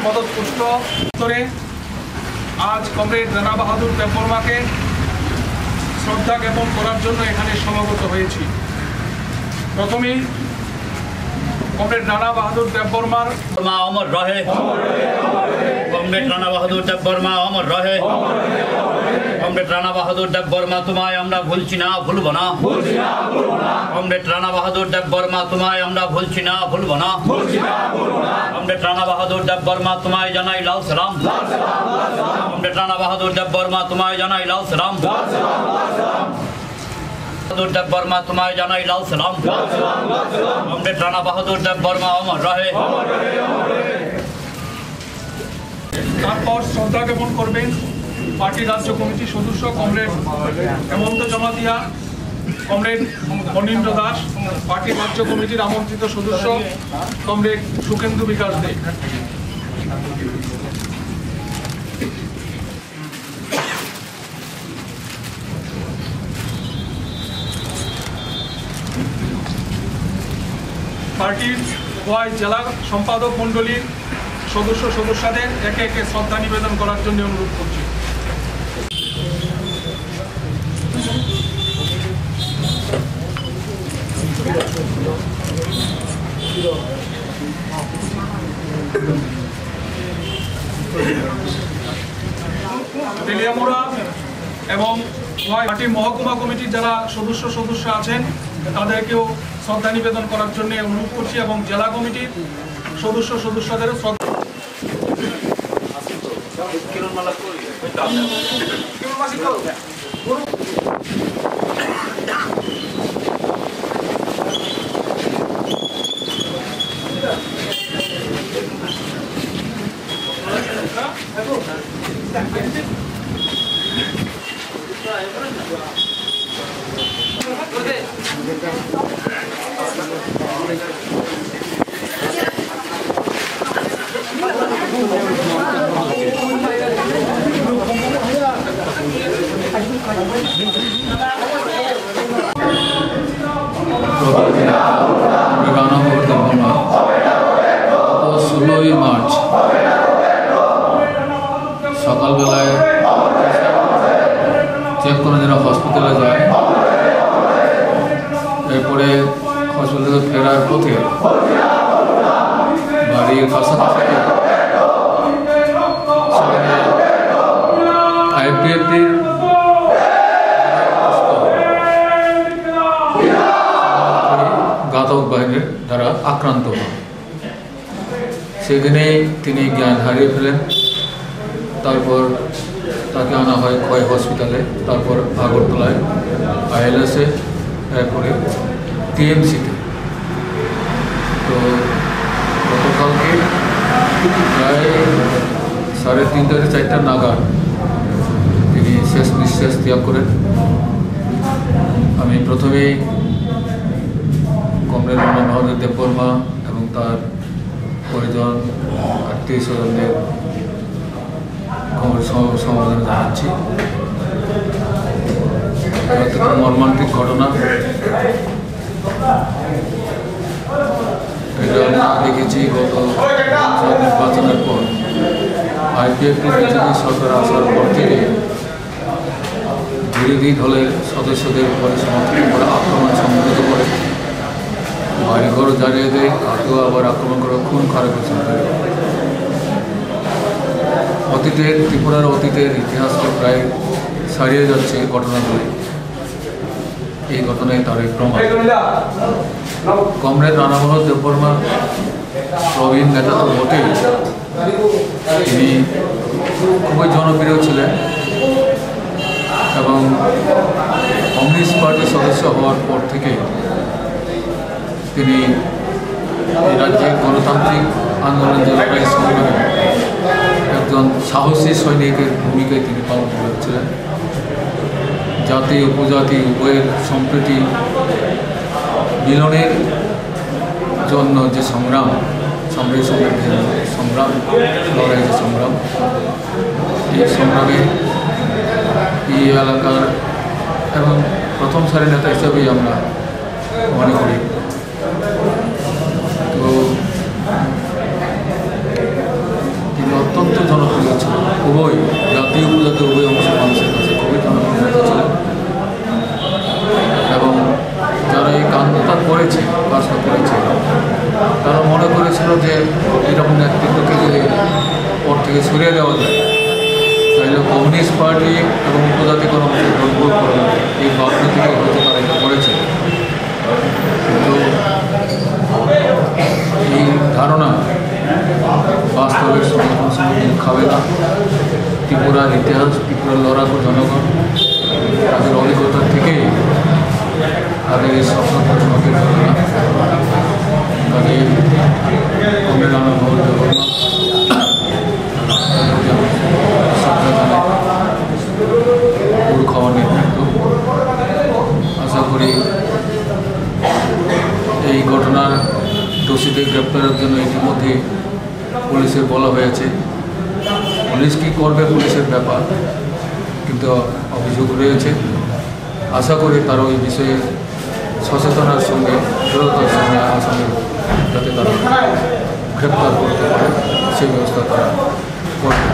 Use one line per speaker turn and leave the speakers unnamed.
মদতপুষ্ট করে আজ কমরেড রানা বাহাদুর দেববর্মাকে শ্রদ্ধা জ্ঞাপন করার জন্য এখানে সমাগত হয়েছি। প্রথমেই কমরেড রানা বাহাদুর দেববর্মার
অমর রহে, কমরেড রানা বাহাদুর দেববর্মা অমর রহে। কমরেড রানা বাহাদুর দেববর্মা তোমায় আমরা ভুলছি না, ভুলবো না। কমরেড রানা বাহাদুর দেববর্মা তোমায় আমরা ভুলছি না, ভুলবো না। কমরেড রানা বাহাদুর দেববর্মা তোমায় জানাই লাল সালাম। কমরেড রানা বাহাদুর দেববর্মা তোমায় জানাই লাল সালাম। বাহাদুর দেববর্মা তোমায় জানাই লাল সালাম। কমরেড রানা বাহাদুর দেববর্মা অমর রহে।
তারপর শ্রদ্ধা জ্ঞাপন করবেন পার্টি রাজ্য কমিটির সদস্য কমরেড হেমন্ত জমাতিয়া, কমরেড অনিন্দ্র দাস, পার্টি রাজ্য কমিটির আমন্ত্রিত সদস্য কমরেড সুখেন্দু বিকাশ দে। পার্টির ওয়াই জেলা সম্পাদক মণ্ডলীর সদস্যদের একে একে শ্রদ্ধা নিবেদন করার জন্য অনুরোধ করছি। তেলিয়ামুড়া এবং পার্টির মহকুমা কমিটির যারা সদস্য আছেন তাদেরকেও শ্রদ্ধা নিবেদন করার জন্য অনুরোধ করছি এবং জেলা কমিটির সদস্যদেরও শ্রদ্ধা।
মার্চ সকালবেলায় চেক করার জন্য হসপিটালে যায়। এরপরে হসপিটাল থেকে ফেরার পথে বাড়ির কাছাকাছি আইপিএফটির ঘাতক বাহিনীর দ্বারা আক্রান্ত হন। সেখানে তিনি জ্ঞান হারিয়ে ফেলেন। তারপর তাকে আনা হয় খোয়াই হসপিটালে, তারপর আগরতলায় আইএলএসে, এরপরে টিএমসিতে। তো গতকালকে প্রায় 3:30 থেকে 4টা নাগাদ তিনি শেষ নিঃশ্বাস ত্যাগ করেন। আমি প্রথমেই কমরেড রানা বাহাদুর দেববর্মা এবং তার পরিজন আত্মীয় স্বজনদের সমবেদনা জানাচ্ছি। মর্মান্তিক ঘটনা, এটা আমরা দেখেছি গত নির্বাচনের পর আইপিএফটি বিজেপি সরকার আসার পর থেকে বিরোধী দলের সদস্যদের উপরে সমর্থন করে আক্রমণ সংঘটিত করে, বাড়িঘর জ্বালিয়ে দেয়, তাকেও আবার আক্রমণ করে খুন খারাপের সংখ্যা। ত্রিপুরার অতীতের ইতিহাসকে প্রায় ছাড়িয়ে যাচ্ছে ঘটনাগুলি। এই ঘটনায় তার এক প্রমাণ। কমরেড রানা বাহাদুর দেববর্মা প্রবীণ নেতা তো বটেই, তিনি খুবই জনপ্রিয় ছিলেন এবং কমিউনিস্ট পার্টির সদস্য হওয়ার পর থেকে তিনি এই রাজ্যের গণতান্ত্রিক আন্দোলন জলবায়ু সংগ্রামে একজন সাহসী সৈনিকের ভূমিকায় তিনি পালন করেছিলেন। জাতি উপজাতি উভয়ের সম্প্রীতি মিলনের জন্য যে সংগ্রাম, সংগ্রাম লড়াই যে সংগ্রাম, এই সংগ্রামে এই এলাকার এবং প্রথম সারির নেতা হিসাবেই আমরা মনে করি। তো তিনি অত্যন্ত জনপ্রিয় ছিলেন, উভয় জাতি উপজাতি উভয় অংশের মানুষের কাছে খুবই জনপ্রিয় নেতা ছিলেন। এবং যারা এই কাণ্ডটা করেছে, কাজটা করেছে, তারা মনে করেছিল যে এরকম নেতৃত্বকে যদি পর থেকে সরিয়ে দেওয়া যায় তাহলে কমিউনিস্ট পার্টি এবং উপজাতিকরণ দুর্বল করবে, এই ভাবনা থেকে হয়তো তারা এটা করেছে। কিন্তু এই ধারণা বাস্তবের সঙ্গে কোনো সময় মিল খাবে না। ত্রিপুরার ইতিহাস, ত্রিপুরার লড়াকু জনগণ তাদের অভিজ্ঞতা থেকেই তাদের এই স্বপ্ন পূরণকে পারে না। তাদের কমরেড রানা বাহাদুর দেববর্মা পুরো খাওয়ার নেতৃত্ব। আশা করি এই ঘটনার দোষীদের গ্রেপ্তারের জন্য ইতিমধ্যে পুলিশের বলা হয়েছে। পুলিশ কী করবে পুলিশের ব্যাপার, কিন্তু অভিযোগ রয়েছে। আশা করি তারা ওই বিষয়ে সচেতনার সঙ্গে দৃঢ়তার সঙ্গে আসামে যাতে তারা গ্রেপ্তার করতে পারে সেই ব্যবস্থা তারা করবে।